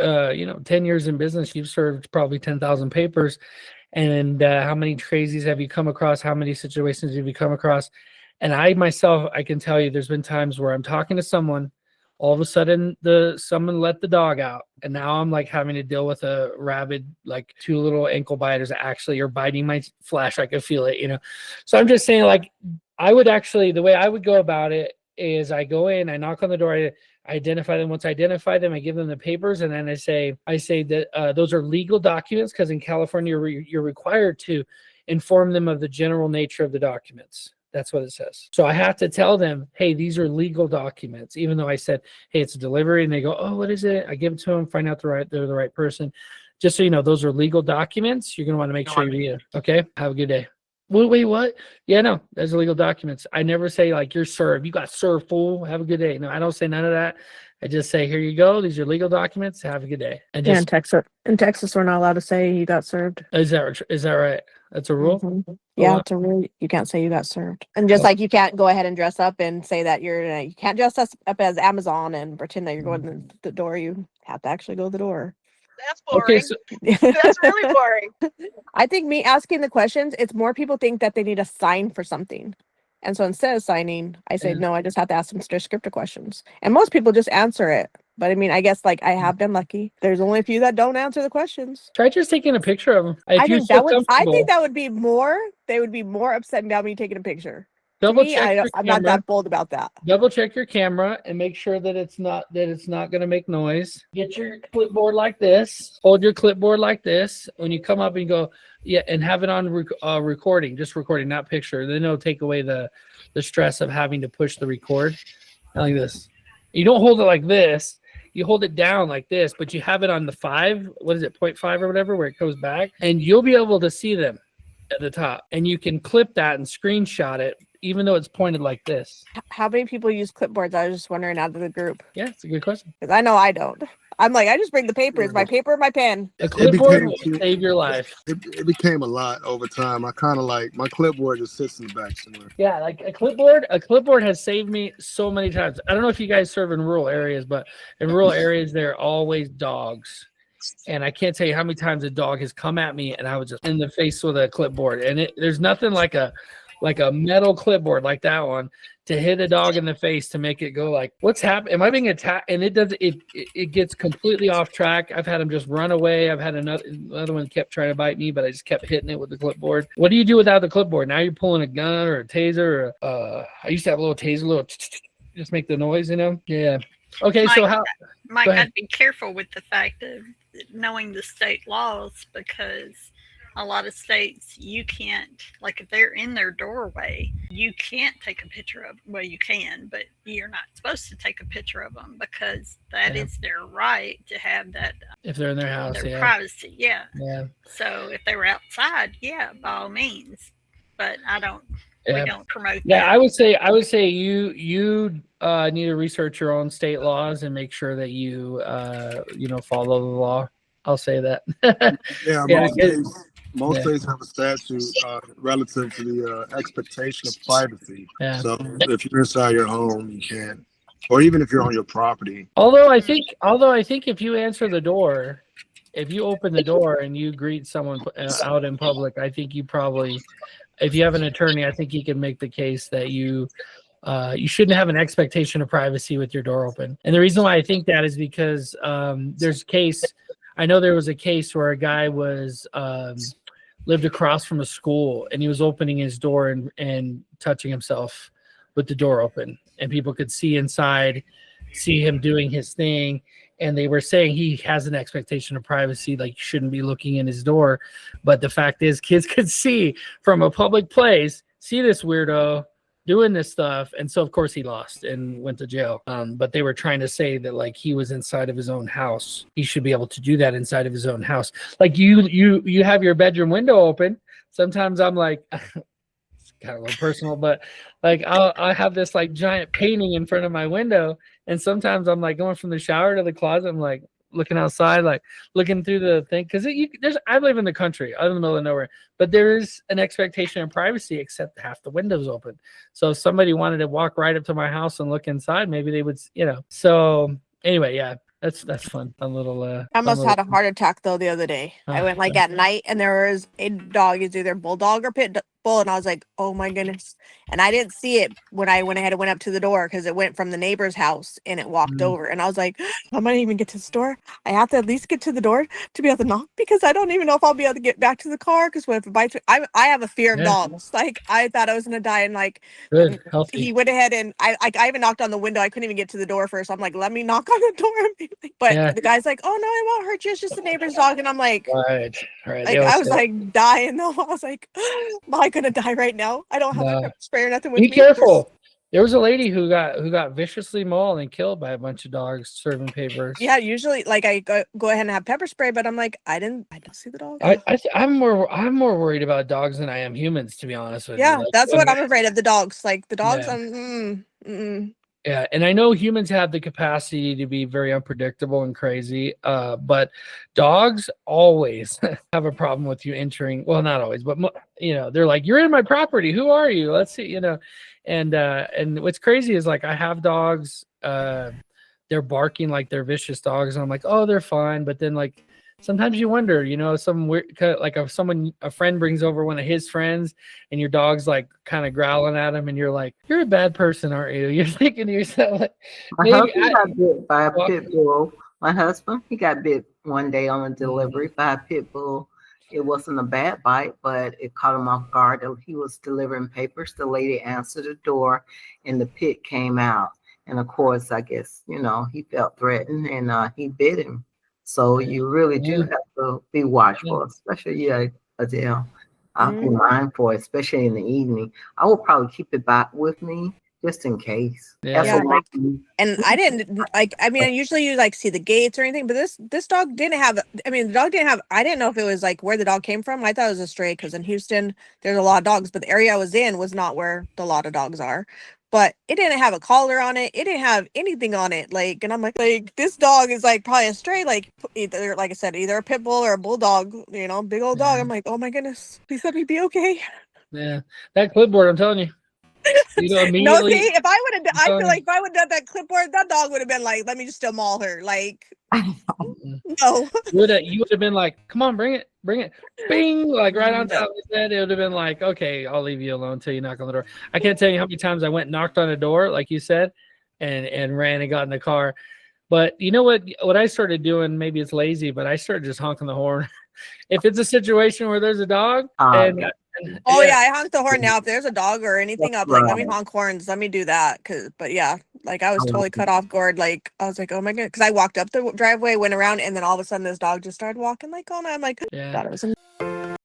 10 years in business, you've served probably 10,000 papers. And how many crazies have you come across? How many situations have you come across? And I myself, I can tell you there's been times where I'm talking to someone, all of a sudden someone let the dog out, and now I'm like having to deal with a rabid, like 2 little ankle biters that actually are biting my flesh. I could feel it. So I'm just saying, like, the way I would go about it is I go in, I knock on the door, I identify them. Once I identify them, I give them the papers, and then I say that those are legal documents, because in California you're required to inform them of the general nature of the documents. That's what it says. So I have to tell them, hey, these are legal documents, even though I said, hey, it's a delivery, and they go, oh, what is it? I give it to them, find out they're the right person. Just so you know, those are legal documents. You're going to want to make sure you read it. Okay. Have a good day. Wait, what? Yeah, no, those are legal documents. I never say, like, you're served. You got served, fool. Have a good day. No, I don't say none of that. I just say, here you go. These are legal documents. Have a good day. In Texas, we're not allowed to say you got served. Is that right? That's a rule? Mm-hmm. Yeah, it's a rule. You can't say you got served. And just like you can't go ahead and dress up and say that you can't dress up as Amazon and pretend that you're going to the door. You have to actually go to the door. That's boring. Okay, that's really boring. I think me asking the questions, it's more people think that they need to sign for something. And so instead of signing, I say, no, I just have to ask some descriptive questions. And most people just answer it. But I mean, I guess, like, I have been lucky. There's only a few that don't answer the questions. Try just taking a picture of them. I think that would be more. They would be more upset about me taking a picture. Double check. I'm not that bold about that. Double check your camera and make sure that it's not going to make noise. Get your clipboard like this. Hold your clipboard like this. When you come up and go, and have it on recording, just recording, not picture. Then it'll take away the stress of having to push the record. Like this. You don't hold it like this. You hold it down like this, but you have it on the 0.5 or whatever, where it goes back, and you'll be able to see them at the top, and you can clip that and screenshot it, even though it's pointed like this. How many people use clipboards? I was just wondering out of the group. Yeah, it's a good question. Because I know I don't. I'm like, I just bring the papers, my paper, my pen. A clipboard will save your life. It became a lot over time. I kind of like my clipboard just sits in the back somewhere. Yeah, like a clipboard has saved me so many times. I don't know if you guys serve in rural areas, but in rural areas, there are always dogs. And I can't tell you how many times a dog has come at me and I was just in the face with a clipboard. And there's nothing like a metal clipboard like that one to hit a dog in the face to make it go like, what's happening? Am I being attacked? And it gets completely off track. I've had them just run away. I've had another one kept trying to bite me, but I just kept hitting it with the clipboard. What do you do without the clipboard? Now you're pulling a gun or a taser. I used to have a little taser, just make the noise, Yeah. Okay, Mike, I'd be careful with the fact of knowing the state laws, because a lot of states, you can't, like, if they're in their doorway, you can't take a picture of, well, you can, but you're not supposed to take a picture of them, because that is their right to have that. If they're in their house, their privacy. Yeah. So if they were outside, by all means, but we don't promote that. Yeah, I would say you need to research your own state laws and make sure that you follow the law. I'll say that. Most states have a statute relative to the expectation of privacy. Yeah. So if you're inside your home, you can't, or even if you're on your property. Although I think if you answer the door, if you open the door and you greet someone out in public, I think you probably, if you have an attorney, I think he can make the case that you shouldn't have an expectation of privacy with your door open. And the reason why I think that is because there's a case. I know there was a case where a guy was lived across from a school, and he was opening his door and touching himself with the door open, and people could see inside, see him doing his thing. And they were saying he has an expectation of privacy, like you shouldn't be looking in his door. But the fact is, kids could see from a public place, see this weirdo doing this stuff. And so, of course, he lost and went to jail. But they were trying to say that, like, he was inside of his own house. He should be able to do that inside of his own house. Like, you have your bedroom window open. Sometimes I'm like, it's kind of a little personal, but like I have this like giant painting in front of my window. And sometimes I'm like going from the shower to the closet. I'm like looking outside, like looking through the thing. Cause I live in the country, out in the middle of nowhere, but there is an expectation of privacy, except half the windows open. So if somebody wanted to walk right up to my house and look inside, maybe they would, So anyway, yeah. That's fun. A little. I fun almost had a little- heart attack though the other day. I Ah, went like at night and there was a dog, it's either bulldog or pit bull, and I was like, oh my goodness. And I didn't see it when I went ahead and went up to the door because it went from the neighbor's house and it walked Mm. over. And I was like, I might even get to the store. I have to at least get to the door to be able to knock because I don't even know if I'll be able to get back to the car because what if it bites me? I have a fear of Yeah. dogs. Like I thought I was gonna die and like Good, healthy. he went ahead and I even knocked on the window. I couldn't even get to the door first. I'm like, let me knock on the door. But Yeah. the guy's like, oh no, it won't hurt you. It's just the neighbor's dog. And I'm like, Right. Right. like I was like dying though. I was like, am I gonna die right now? I don't have No. a pepper spray or nothing with Be me. careful. There was a lady who got viciously mauled and killed by a bunch of dogs serving papers. Yeah, usually like I go ahead and have pepper spray, but I'm like, I don't see the dog. I'm more worried about dogs than I am humans, to be honest with you. Yeah, Like, that's what I'm afraid of. The dogs, like the dogs. Yeah. Yeah, and I know humans have the capacity to be very unpredictable and crazy, but dogs always have a problem with you entering. Well, not always, but they're like, "You're in my property. Who are you? Let's see." And what's crazy is like I have dogs. They're barking like they're vicious dogs, and I'm like, "Oh, they're fine," but then like sometimes you wonder, some weird, like if a friend brings over one of his friends and your dog's like kind of growling at him and you're like, you're a bad person, aren't you? You're thinking to yourself, like, My husband got bit by a pit bull. My husband, he got bit one day on a delivery by a pit bull. It wasn't a bad bite, but it caught him off guard. He was delivering papers. The lady answered the door and the pit came out. And of course, I guess, he felt threatened and he bit him. So you really do have to be watchful, especially Adele. I'll be mindful, especially in the evening. I will probably keep it back with me just in case. Yeah, like, and I didn't like. I mean, usually you like see the gates or anything, but this dog didn't have. I mean, the dog didn't have. I didn't know if it was like where the dog came from. I thought it was a stray because in Houston there's a lot of dogs, but the area I was in was not where a lot of dogs are. But it didn't have a collar on it. It didn't have anything on it. Like, and I'm like this dog is like probably a stray, like either, like I said, either a pit bull or a bulldog, big old dog. I'm like, oh my goodness, please let me be okay. Yeah, that clipboard, I'm telling you. Immediately. No, see, if I would have, I feel like if I would have done that clipboard, that dog would have been like, let me just still maul her. Like, no. You would have been like, come on, bring it, bing, like right on top of his head. It would have been like, okay, I'll leave you alone until you knock on the door. I can't tell you how many times I went and knocked on a door, like you said, and ran and got in the car. But you know what I started doing, maybe it's lazy, but I started just honking the horn. If it's a situation where there's a dog I honk the horn now. If there's a dog or anything up, like let me honk horns, let me do that. But yeah, like I was totally cut off guard. Like I was like, oh my god, because I walked up the driveway, went around, and then all of a sudden this dog just started walking like, oh no, I'm like, thought it was